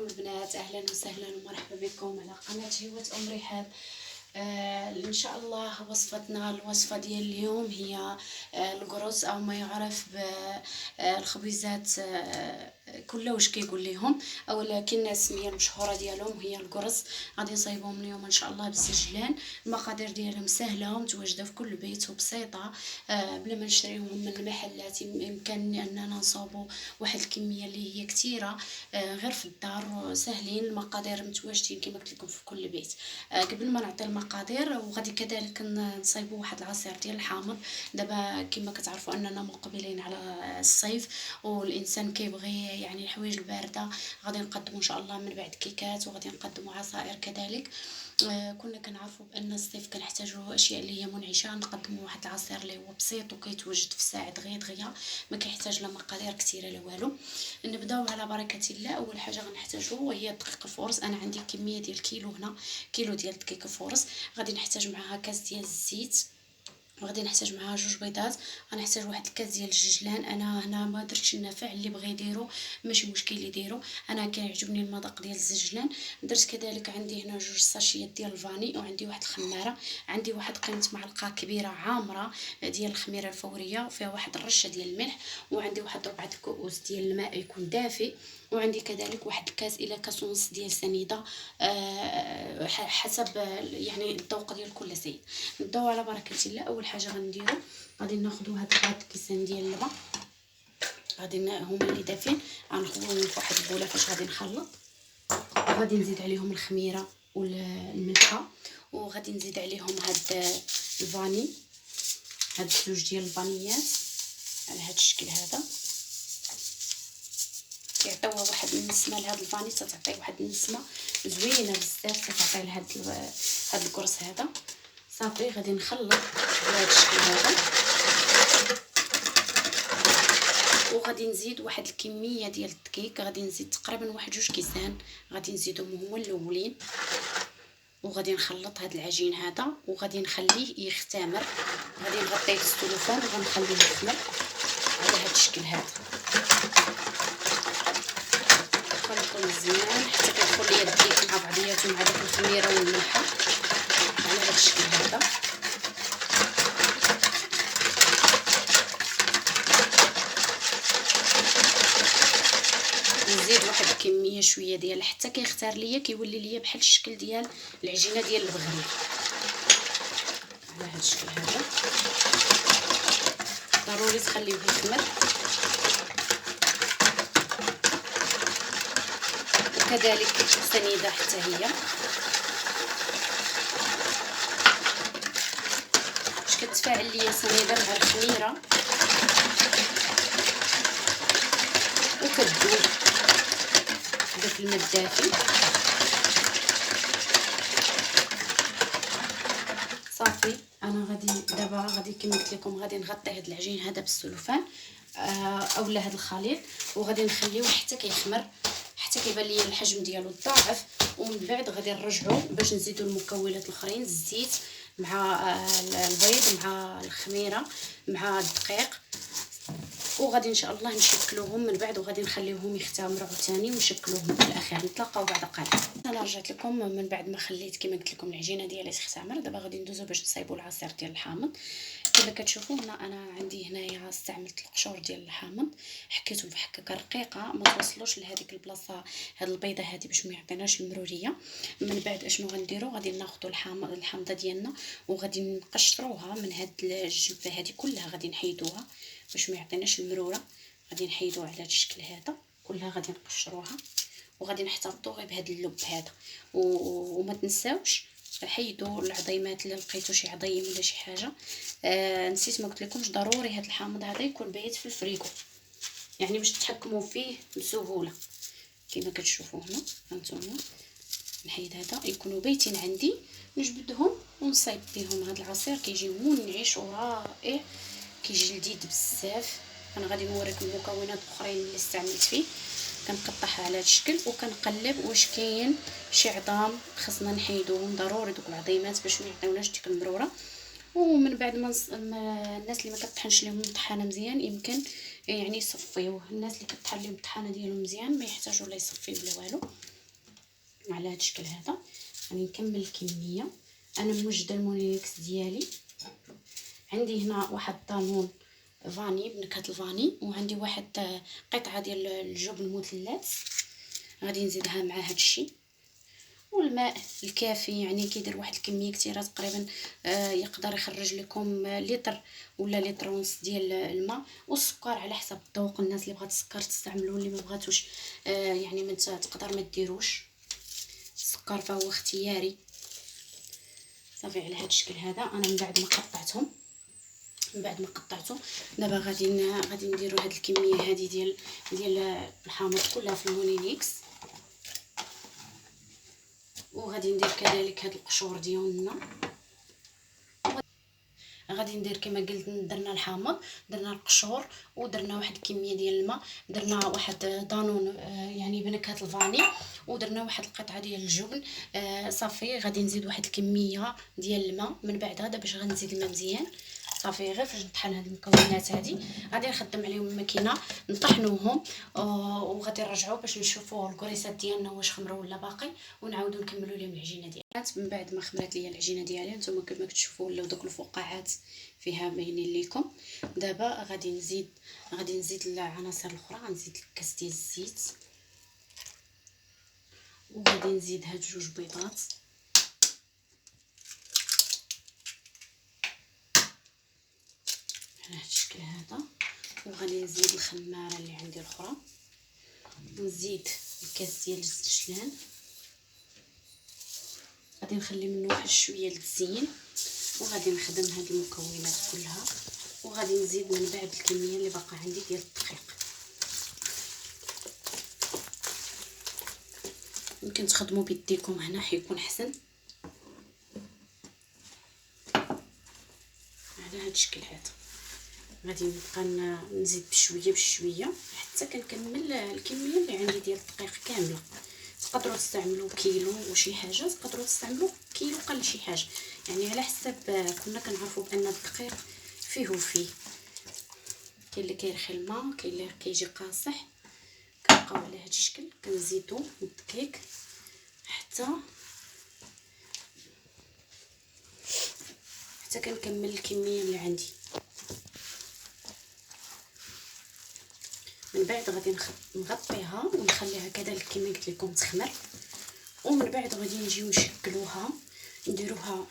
عليكم البنات، اهلا وسهلا ومرحبا بكم على قناه هوة ام رحاب. ان شاء الله وصفتنا الوصفه ديال اليوم هي القرص او ما يعرف بالخبيزات، كله واش كيقول لهم، او ولكن السميه المشهوره ديالهم هي القرص. غادي نصايبهم اليوم ان شاء الله بالسجلان. المقادير ديالهم سهله ومتواجده في كل بيت وبسيطه، بلا ما نشريوهم من المحلات. يمكن اننا نصاوبوا واحد الكميه اللي هي كثيره، غير في الدار سهلين. المقادير متواجدين كما قلت لكم في كل بيت. قبل ما نعطي المقادير، وغادي كذلك نصايبوا واحد العصير ديال الحامض. دابا كما كتعرفوا اننا مقبلين على الصيف والانسان كيبغي يعني الحوايج البارده. غادي نقدموا ان شاء الله من بعد كيكات، وغادي نقدموا عصائر كذلك. كنا كنعرفوا بان الصيف كنحتاجوا اشياء اللي هي منعشه، نقدموا واحد العصير اللي هو بسيط وكيتوجد في ساعه دغيا، ما كيحتاج لا مقادير كثيره لا والو. نبداو على بركه الله. اول حاجه غنحتاجو هي دقيق الفورس. انا عندي كميه ديال كيلو هنا، كيلو ديال دقيق الفورس. غادي نحتاج معها كاس ديال الزيت، وغادي نحتاج معها جوج بيضات. غنحتاج واحد الكاس ديال الججلان. انا هنا ما درتش النافع، اللي بغى يديرو ماشي مشكل يديرو، انا كيعجبني المذاق ديال الزجلان. درت كذلك عندي هنا جوج ساشيات ديال الفاني، وعندي واحد الخماره. عندي واحد قيمه معلقه كبيره عامره ديال الخميره الفوريه، وفيها واحد الرشه ديال الملح. وعندي واحد ربعه الكؤوس ديال الماء يكون دافئ. وعندي كذلك واحد الكاس الى كاس ونص ديال سنيده، حسب يعني الذوق ديال كل سيد. نبداو على بركه الله. اول حاجه غنديرو، غادي ناخذوا هاد 4 كيسان ديال اللبن، غادي هما اللي دافين، غنخويهم في واحد البوله فاش غادي نخلط. وغادي نزيد عليهم الخميره والملحه، وغادي نزيد عليهم هاد الفاني، هاد الزوج ديال الفانيات على هاد الشكل هذا. كيعطيوها واحد النسمه لهاد الفاني، تعطي واحد النسمه زوينه بزاف، تعطي لهاد الكرص هذا. صافي غادي نخلط بهذا الشكل هذا، وغادي نزيد واحد الكميه ديال الدقيق. غادي نزيد تقريبا واحد 2 كيسان، غادي نزيدهم هما الاولين. وغادي نخلط هذا العجين هذا، وغادي نخليه يختمر. غادي نغطيه بالسلوفان وغنخليه يخمر على هذا الشكل هذا. نخلطو مزيان حتى كيدخل ليا الدقيق مع بعضياتو مع داك الخميره والملحه على هذا الشكل هذا. نزيد واحد الكميه شويه ديال حتى كيختار ليا، كيولي ليا بحال الشكل ديال العجينه ديال البغريل على هذا الشكل هذا. ضروري تخليوه يخمر. وكذلك السنيده حتى هي باش كتفاعل ليا سنيده مع الخميره وكتذوب داك الماء الدافي. صافي انا دابا غادي كما قلت لكم غادي نغطي هذا العجين هذا بالسلوفان اولا هذا الخليط، وغادي نخليوه حتى كيخمر، حتى كيبان ليا الحجم ديالو ضاعف. ومن بعد غادي نرجعو باش نزيدو المكونات الاخرين، الزيت مع البيض مع الخميره مع الدقيق. وغادي ان شاء الله نشكلوهم من بعد، وغادي نخليوهم يختمروا ثاني ونشكلوهم في الاخير. نتلاقاو بعد قليل. انا رجعت لكم من بعد ما خليت كما قلت لكم العجينه ديالي تختمر. دابا غادي ندوزو باش نصايبوا العصير ديال الحامض. كما كتشوفوا هنا انا عندي هنايا استعملت القشور ديال الحامض، حكيتهم في حكه رقيقه ما توصلوش لهذيك البلاصه، هاد البيضه هذه باش ما يعطيناش المروريه. من بعد اشنو غنديروا، غادي ناخذوا الحامضه ديالنا وغادي نقشروها من هاد الجبه هذه كلها، غادي نحيدوها باش ما يعطيناش المروره. غادي نحيدوها على هذا الشكل هذا كلها، غادي نقشروها وغادي نحتفظوا غير بهذا اللب هذا. وما تنساوش حيدوا العظيمات اللي لقيتو شي عظيم ولا شي حاجه. نسيت ما قلت لكمش ضروري هذا الحامض هذا يكون بايت في الفريكو، يعني باش تتحكموا فيه بسهوله. كما كتشوفوا هنا هانتوما نحيد هذا، يكونوا بايتين عندي، نجبدهم ونصايب بهم هذا العصير. كيجي منعش ورائع، كيجي لذيذ بزاف. انا غادي نوريكم المكونات الاخرين اللي استعملت فيه. كنقطعها على هذا الشكل وكنقلب واش كاين شي عظام خصنا نحيدوهم، ضروري دوك العظيمات باش ما يعطيوناش ديك المروره. ومن بعد ما الناس اللي ما كطحنش لهم الطحانه مزيان يمكن يعني يصفيوه. الناس اللي كطحن لهم الطحانه ديالهم مزيان ما يحتاجوا لا يصفيو ولا والو. على هذا الشكل هذا. غادي نكمل الكميه. انا موجده المونيكس ديالي، عندي هنا واحد طالون فاني بنكهه الفاني، وعندي واحد قطعه ديال الجبن مثلث غادي نزيدها مع هذا الشيء، والماء الكافي. يعني كيدير واحد الكميه كثيره تقريبا يقدر يخرج لكم لتر ولا لتر ونص ديال الماء. والسكر على حسب الذوق، الناس اللي بغات السكر تستعملوا، اللي ما بغاتوش يعني ما تقدر ما ديروش السكر فهو اختياري. صافي على هذا الشكل هذا. انا من بعد ما قطعتهم دابا غادي نديروا هذه الكميه هذه ديال الحامض كلها في المونينيكس، وغادي ندير كذلك هاد القشور ديالنا. غادي ندير كما قلت، درنا الحامض، درنا القشور، ودرنا واحد الكميه ديال الماء، درنا واحد دانون يعني بنكهه الفاني، ودرنا واحد القطعه ديال الجبن. صافي غادي نزيد واحد الكميه ديال الماء من بعد هذا باش غنزيد الماء مزيان. صافي غير فاش نطحن هاد المكونات هادي غادي نخدم عليهم الماكينه نطحنوهم، وغادي نرجعوا باش نشوفوا الكريسات ديالنا واش خمروا ولا باقي، ونعاودوا نكملوا لهم العجينه ديالنا. من بعد ما خمرات ليا العجينه ديالي، نتوما كما كتشوفوا ولاو دوك الفقاعات فيها باينين لكم. دابا غادي نزيد العناصر الاخرى. غنزيد كاس ديال الزيت، وغادي نزيد هاد 2 بيضات، على هذا الشكل هذا. وغادي نزيد الخماره اللي عندي الاخرى، ونزيد الكاس ديال الزجلان. غادي نخلي منه واحد شويه للتزيين، وغادي نخدم هاد المكونات كلها، وغادي نزيد من بعد الكميه اللي باقا عندي ديال الدقيق. يمكن تخدموا بيديكم هنا حيكون احسن. على هذا الشكل هذا غادي نبقى نزيد بشويه حتى كنكمل الكميه اللي عندي ديال الدقيق كامله. تقدروا تستعملوا كيلو وشي حاجه، تقدروا تستعملوا كيلو قل شي حاجه، يعني على حسب. كنا كنعرفوا بان الدقيق فيه وفيه، كاين اللي كيرخي الماء، كاين اللي كيجي قاصح. كنبقاو على هذا الشكل كنزيدوا الدقيق حتى كنكمل الكميه اللي عندي. من بعد غادي نغطيها ونخليها كذلك كما قلت لكم تخمر، ومن بعد غادي نجيو نشكلوها، نديروها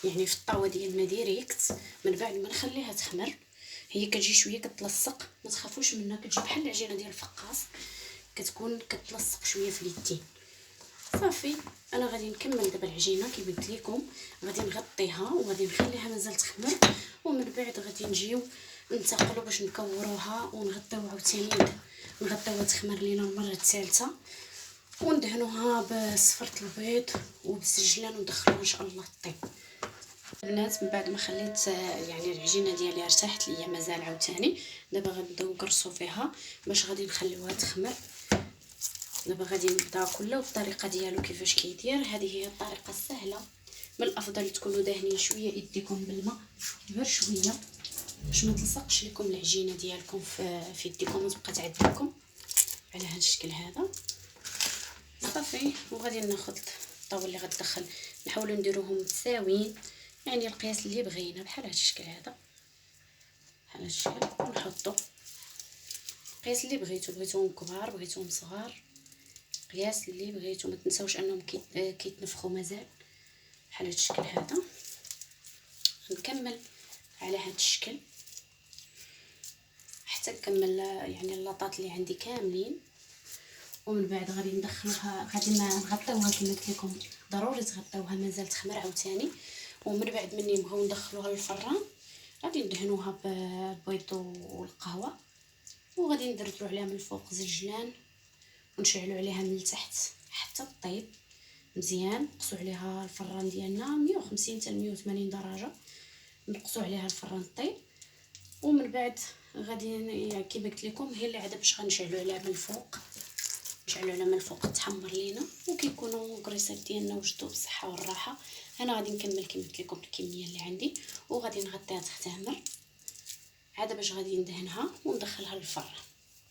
في الطاوه ديالنا ديريكت. من بعد ما نخليها تخمر، هي كتجي شويه كتلصق، ما تخافوش منها، كتجي بحال العجينه ديال الفقاص، كتكون كتلصق شويه في اليدين. صافي انا غادي نكمل دابا العجينه كما قلت لكم. غادي نغطيها وغادي نخليها مازال تخمر، ومن بعد غادي نجيو ننتقلوا باش نكوروها ونغطيوها عاوتاني، نغطيوها تخمر لينا المره الثالثه، وندهنوها بصفرة البيض وبالسجلان وندخلوها ان شاء الله طيب. البنات من بعد ما خليت العجينه ديالي ارتاحت ليا مازال عاوتاني، دابا غنبداو نقرصوا فيها باش غادي نخليوها تخمر. دابا غادي نبدا كله والطريقه ديالو كيفاش كيدير. هذه هي الطريقه السهله. من الافضل تكونوا داهنين شويه يديكم بالماء غير شويه باش ما تلصقش لكم العجينه ديالكم في يديكم وتبقى تعذبكم على هذا الشكل هذا. صافي وغادي ناخذ الطاوله اللي غتدخل، نحاولوا نديروهم متساويين، يعني القياس اللي بغينا بحال هذا الشكل هذا، بحال هذا الشكل. ونحطوا القياس اللي بغيتوهم كبار بغيتوهم صغار، قياس اللي بغيتو. ما تنساوش انهم كيتنفخوا مازال بحال هذا الشكل هذا. نكمل على هذا الشكل حتى نكمل اللاطات اللي عندي كاملين، ومن بعد غادي ندخلوها، غادي نغطيوها كما قلت لكم، ضروري تغطيوها مازال تخمر عاوتاني. ومن بعد مني نبغيو ندخلوها للفران غادي ندهنوها بالبيض والقهوه، وغادي ندردروا عليها من الفوق زجلان، ونشعلوا عليها من التحت حتى طيب مزيان. نقصوا عليها الفران ديالنا 150 حتى 180 درجه، نقصوا عليها الفران طيب. ومن بعد غادي كما قلت لكم هي اللي عاد باش غنشعلوا عليها من الفوق، نشعلوا عليها من الفوق تحمر لينا، وكيكونوا كريسات ديالنا وجدوا بالصحه والراحه. انا غادي نكمل كما قلت لكم الكميه اللي عندي، وغادي نغطيها تختمر عاد باش غادي ندهنها وندخلها للفران.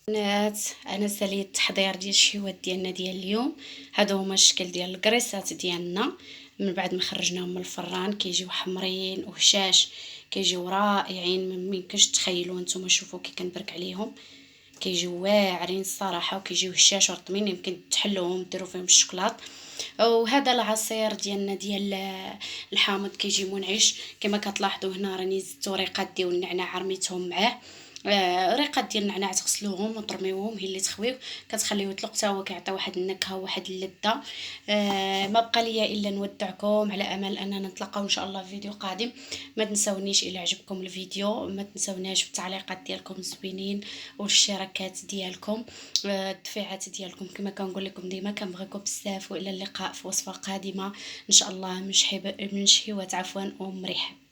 بنات، انا ساليت التحضير ديال الشهيوات ديالنا ديال اليوم. هادو هما الشكل ديال الكريسات ديالنا من بعد ما خرجناهم من الفران. كيجيو حمرين وهشاش، كيجيو رائعين، ما يمكنش تخيلوا نتوما. شوفوا كي كنبرك عليهم، كيجيو واعرين الصراحه، وكيجيو هشاش ورطمين، يمكن تحلوهم ديروا فيهم الشوكولات. وهذا العصير ديالنا ديال الحامض كيجي منعش. كما كتلاحظوا هنا راني زدت وريقات ديال النعناع رميتهم معاه. ريقات ديال النعناع تغسلوهم وترميوهم، هي اللي تخويو كتخليوه يطلق حتى هو كيعطي واحد النكهه وواحد اللذه. ما بقى ليا الا نودعكم على امل اننا نتلاقاو ان شاء الله في فيديو قادم. ما تنساونيش الا عجبكم الفيديو، ما تنساوناش بالتعليقات ديالكم الزوينين والاشتراكات ديالكم، التفاعات ديالكم. كما كنقول لكم ديما كنبغيكم بزاف، والى اللقاء في وصفه قادمه ان شاء الله من شهيوات عفوا ام رحاب.